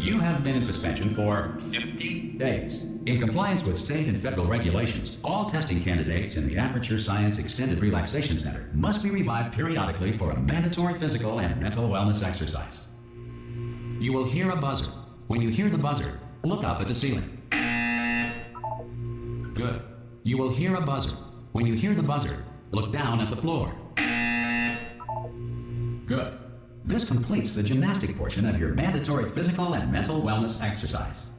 You have been in suspension for 50 days. In compliance with state and federal regulations, all testing candidates in the Aperture Science Extended Relaxation Center must be revived periodically for a mandatory physical and mental wellness exercise. You will hear a buzzer. When you hear the buzzer, look up at the ceiling. Good. You will hear a buzzer. When you hear the buzzer, look down at the floor. Good. This completes the gymnastic portion of your mandatory physical and mental wellness exercise.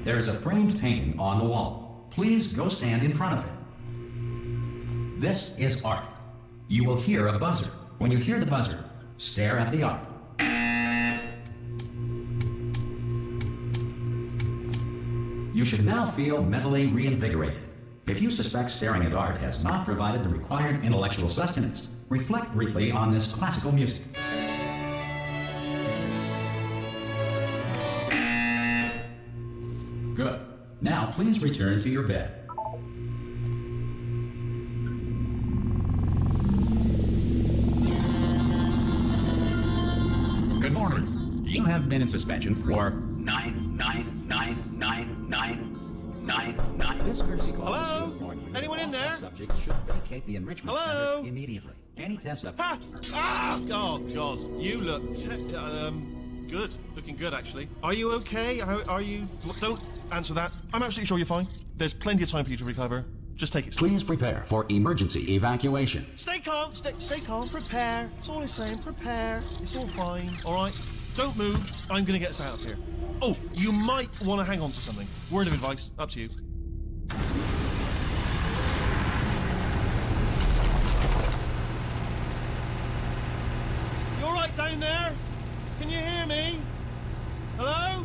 There is a framed painting on the wall. Please go stand in front of it. This is art. You will hear a buzzer. When you hear the buzzer, stare at the art. You should now feel mentally reinvigorated. If you suspect staring at art has not provided the required intellectual sustenance, reflect briefly on this classical music. Good. Now please return to your bed. Good morning. You have been in suspension for 9999999. This courtesy call. Hello? Anyone in there? Subject should vacate the enrichment center immediately. Any test subject. Ha! Ah! Oh God! You look good. Looking good, actually. Are you okay? Are you? Don't answer that. I'm absolutely sure you're fine. There's plenty of time for you to recover. Just take it slow. Please prepare for emergency evacuation. Stay calm. Stay calm. Prepare. That's all I'm saying. Prepare. It's all fine. All right. Don't move. I'm gonna get us out of here. Oh, you might want to hang on to something. Word of advice. Up to you. You all right down there? Can you hear me? Hello?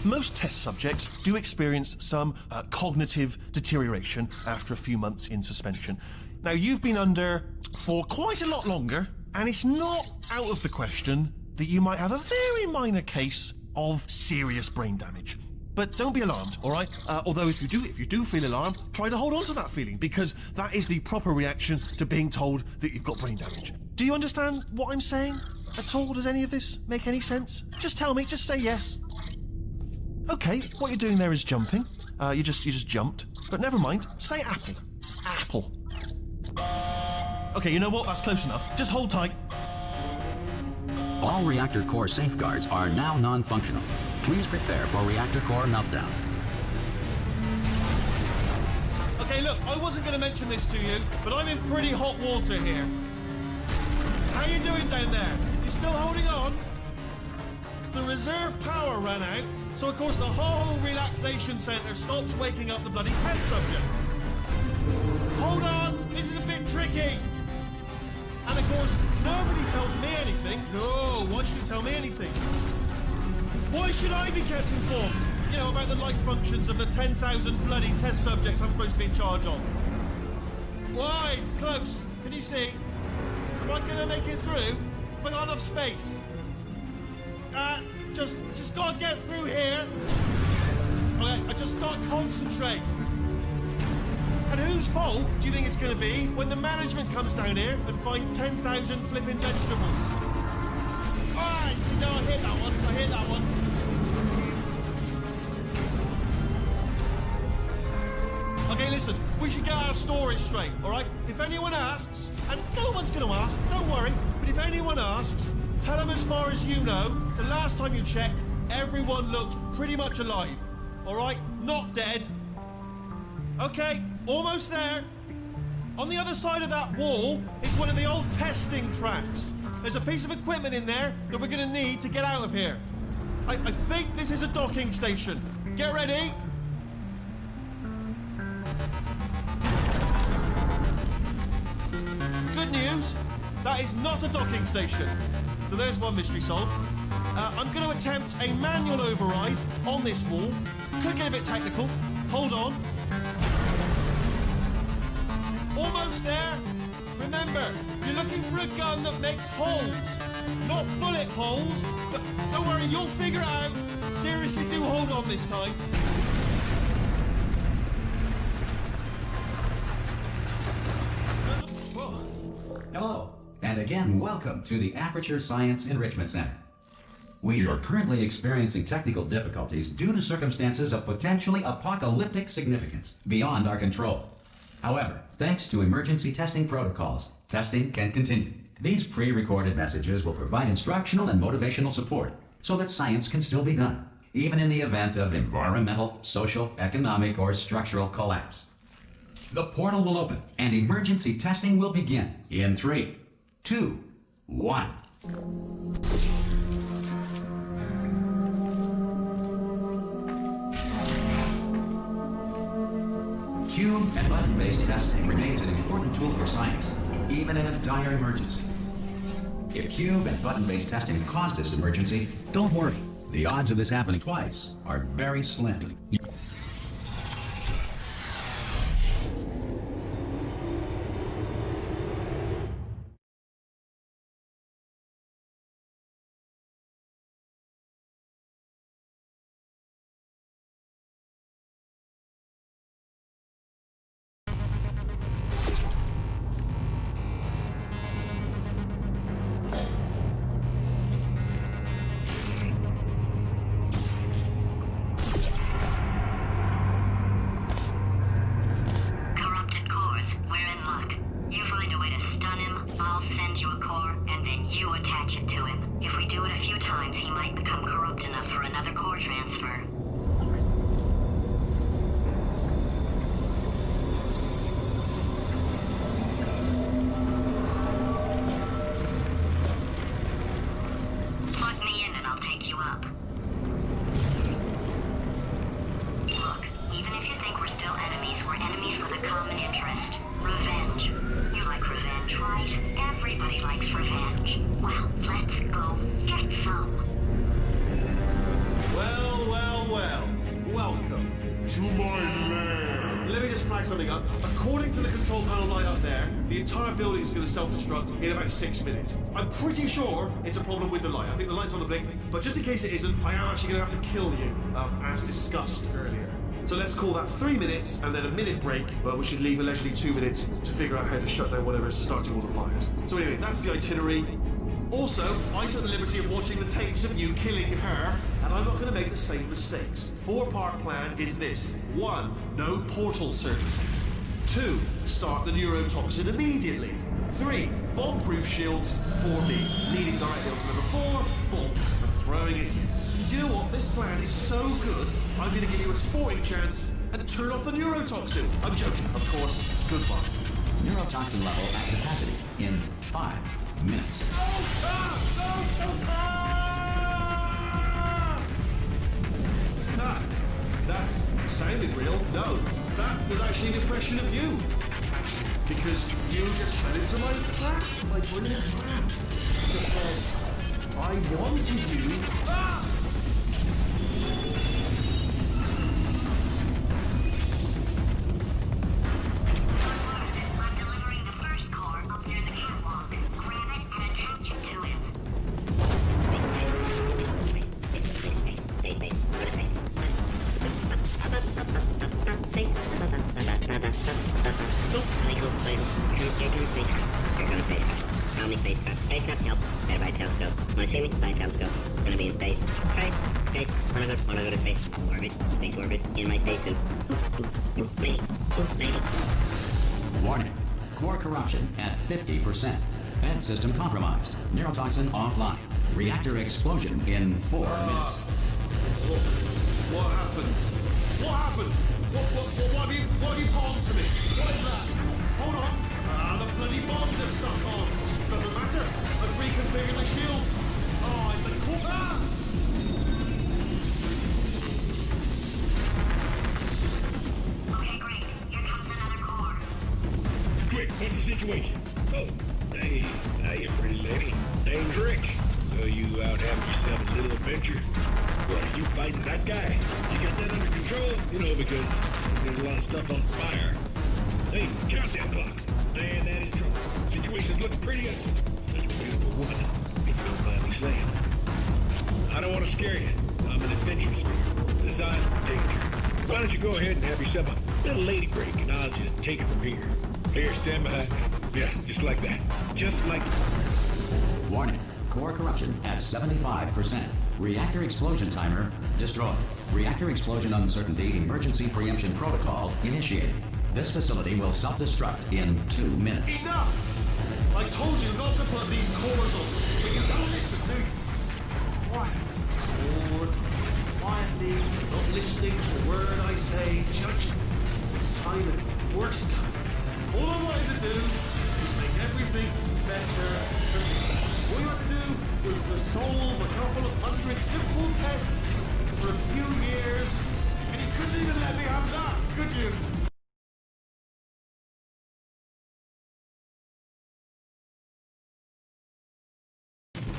Most test subjects do experience some cognitive deterioration after a few months in suspension. Now, you've been under for quite a lot longer, and it's not out of the question that you might have a very minor case of serious brain damage. But don't be alarmed, all right? Although if you do feel alarmed, try to hold on to that feeling, because that is the proper reaction to being told that you've got brain damage. Do you understand what I'm saying at all? Does any of this make any sense? Just tell me, just say yes. Okay, what you're doing there is jumping. You just jumped. But never mind, say apple. Apple. Okay, you know what? That's close enough. Just hold tight. All reactor core safeguards are now non-functional. Please prepare for reactor core meltdown. Okay, look, I wasn't going to mention this to you, but I'm in pretty hot water here. How you doing down there? You still holding on? The reserve power ran out, so of course the whole relaxation centre stops waking up the bloody test subjects. Hold on, this is a bit tricky. And of course, nobody tells me anything. No, why should you tell me anything? Why should I be kept informed? You know, about the life functions of the 10,000 bloody test subjects I'm supposed to be in charge of. Why? It's close. Can you see? Am I gonna make it through? Have I got enough space? Just gotta get through here. Okay, I just gotta concentrate. And whose fault do you think it's gonna be when the management comes down here and finds 10,000 flipping vegetables? Alright, see, no, I hit that one. Okay, listen, we should get our story straight, alright? If anyone asks, and no one's gonna ask, don't worry, but if anyone asks, tell them as far as you know, the last time you checked, everyone looked pretty much alive, alright? Not dead. Okay, almost there. On the other side of that wall is one of the old testing tracks. There's a piece of equipment in there that we're gonna need to get out of here. I think this is a docking station. Get ready. Good news, that is not a docking station. So there's one mystery solved. I'm going to attempt a manual override on this wall. Could get a bit technical. Hold on. Almost there. Remember, you're looking for a gun that makes holes. Not bullet holes, but don't worry, you'll figure it out. Seriously, do hold on this time. Whoa. Hello, and again, welcome to the Aperture Science Enrichment Center. We are currently experiencing technical difficulties due to circumstances of potentially apocalyptic significance beyond our control. However, thanks to emergency testing protocols, testing can continue. These pre-recorded messages will provide instructional and motivational support so that science can still be done, even in the event of environmental, social, economic, or structural collapse. The portal will open and emergency testing will begin in 3, 2, 1. Cube and button-based testing remains an important tool for science, even in a dire emergency. If cube and button-based testing caused this emergency, don't worry. The odds of this happening twice are very slim. Something up. According to the control panel light up there, the entire building is going to self-destruct in about 6 minutes. I'm pretty sure it's a problem with the light. I think the light's on the blink, but just in case it isn't, I am actually going to have to kill you, as discussed earlier. So let's call that 3 minutes and then a minute break, but we should leave a leisurely 2 minutes to figure out how to shut down whatever is starting all the fires. So anyway, that's the itinerary. Also, I took the liberty of watching the tapes of you killing her, and I'm not going to make the same mistakes. 4-part plan is this. 1. No portal services. 2. Start the neurotoxin immediately. 3. Bomb-proof shields for me, leading directly onto number 4, bombs, and throwing it in. You know what? This plan is so good, I'm going to give you a sporting chance and turn off the neurotoxin. I'm joking, of course. Goodbye. Neurotoxin level at capacity in 5 minutes. That's sounded real. No, that was actually an impression of you. Because you just fell into my trap, my brilliant trap. Because I wanted you. Warning. Core corruption at 50%. Vent system compromised. Neurotoxin offline. Reactor explosion in 4 minutes. What happened? What happened? What have you palmed to me? What is that? Hold on. The bloody bombs are stuck on. Doesn't matter. I've reconfigured the shields. Oh, it's a cool. Quick, what's the situation? Oh, hey, you pretty lady. Name's Rick. So you out having yourself a little adventure? What, are you fighting that guy? You got that under control? You know, because there's a lot of stuff on fire. Hey, countdown clock. Man, that is trouble. Situation's looking pretty ugly. Such a beautiful woman, if you don't mind me saying. I don't want to scare you. I'm an adventurer, designed for danger. Why don't you go ahead and have yourself a little lady break, and I'll just take it from here. Here, stand behind me. Yeah, just like that. Just like... Warning. Core corruption at 75%. Reactor explosion timer destroyed. Reactor explosion uncertainty emergency preemption protocol initiated. This facility will self-destruct in 2 minutes. Enough! I told you not to put these cores on. But you don't listen, do you? Quiet. Lord. Quietly, not listening to a word I say, just silent. Worst kind. All I wanted to do was make everything better for me. All you had to do was to solve a couple of hundred simple tests for a few years, and you couldn't even let me have that, could you?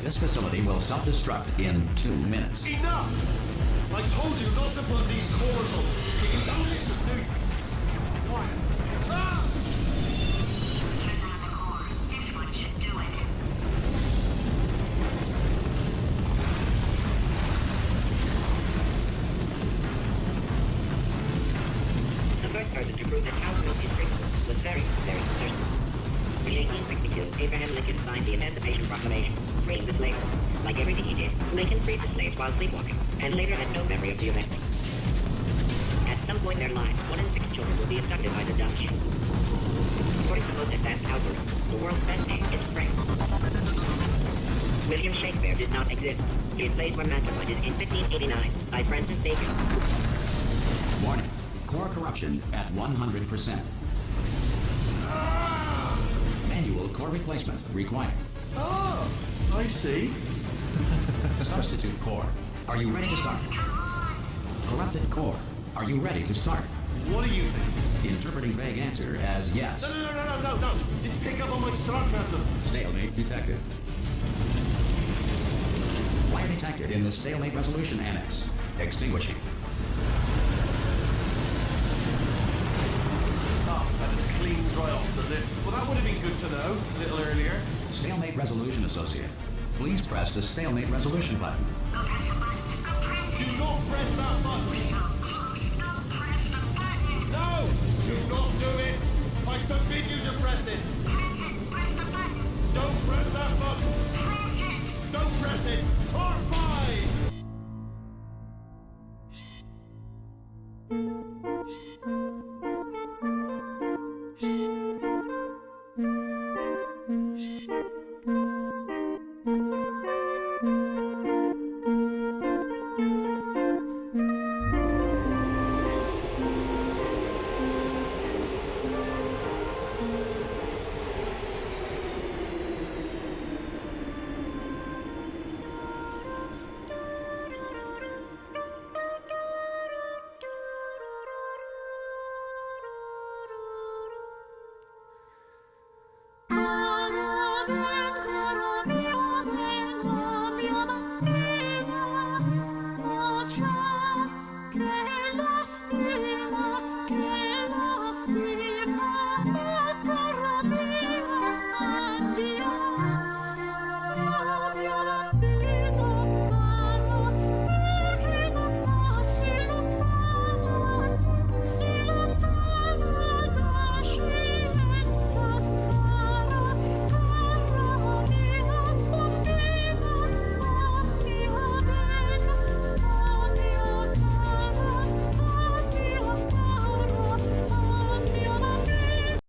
This facility will self-destruct in 2 minutes. Enough! I told you not to put these cores on. But you don't listen, do you? Quiet. Ah! This one should do it. The first person to prove that cow's milk is drinkable was very, very thirsty. In 1862, Abraham Lincoln signed the Emancipation Proclamation, freeing the slaves. Like everything he did, Lincoln freed the slaves while sleepwalking, and later had no memory of the event. At some point in their lives, 1 in 6 children will be abducted by the Dutch. According to most advanced algorithms, the world's best name is Frank. William Shakespeare did not exist. His plays were masterminded in 1589 by Francis Bacon. Warning. Core corruption at 100%. Manual core replacement required. Ah, I see. Substitute core. Are you ready to start? Corrupted core. Are you ready to start? What do you think? Interpreting vague answer as yes. No. Didn't pick up on my sarcasm. Stalemate detected. Fire detected in the stalemate resolution annex. Extinguishing. Oh, that just cleans right off, does it? Well, that would have been good to know a little earlier. Stalemate resolution associate. Please press the stalemate resolution button. Do not press that button. No! Do not do it! I forbid you to press it! Don't press that button! Don't press it! Or